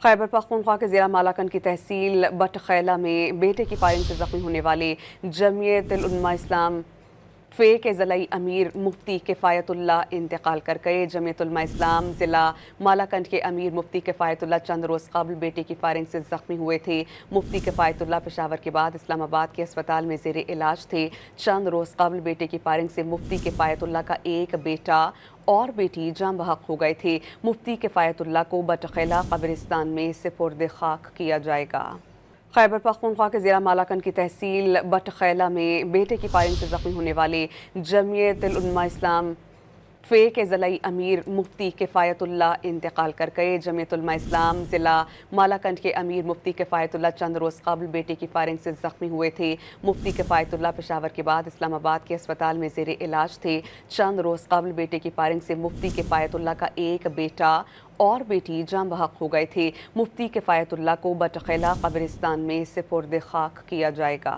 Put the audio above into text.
खैबर पख्तूनख्वा के ज़िला मालाकंड की तहसील बटखैला में बेटे की फायरिंग से ज़ख्मी होने वाले जमीयत उलमा इस्लाम फ़े के ज़िलाई अमीर मुफ्ती किफ़ायतुल्लाह इंतकाल कर गए। जमीयत उलमा इस्लाम ज़िला मालाकंड के अमीर मुफ्ती किफ़ायतुल्लाह चंद रोज़ कबल बेटे की फायरिंग से ज़ख्मी हुए थे। मुफ्ती किफ़ायतुल्लाह पेशावर के बाद इस्लामाबाद के अस्पताल में ज़ेरे इलाज थे। चंद रोज़ कबल बेटे की फायरिंग से मुफ्ती किफ़ायतुल्लाह का एक बेटा और बेटी जान बहक हो गए थे। मुफ्ती किफ़ायतुल्लाह को बटखैला कब्रिस्तान में सिपुर्द खाक किया जाएगा। खैबर पख्तूनख्वा के ज़िला मालाकंड की तहसील बटखैला में बेटे की फायरिंग से ज़ख्मी होने वाले जमीयत उलमा इस्लाम फ़े के ज़िलाई अमीर मुफ्ती किफ़ायतुल्लाह इंतकाल कर गए। जमीयत उलमा इस्लाम ज़िला मालाकंड के अमीर मुफ्ती किफ़ायतुल्लाह चंद रोज़ कबल बेटे की फायरिंग से ज़ख्मी हुए थे। मुफ्ती किफ़ायतुल्लाह पेशावर के बाद इस्लामाबाद के अस्पताल में ज़ेरे इलाज थे। चंद रोज़ कबल बेटे की फायरिंग से मुफ्ती किफ़ायतुल्लाह का एक बेटा और बेटी जान बहक हो गए थे। मुफ्ती किफ़ायतुल्लाह को बटखैला कब्रिस्तान में सिपुर्द खाक किया जाएगा।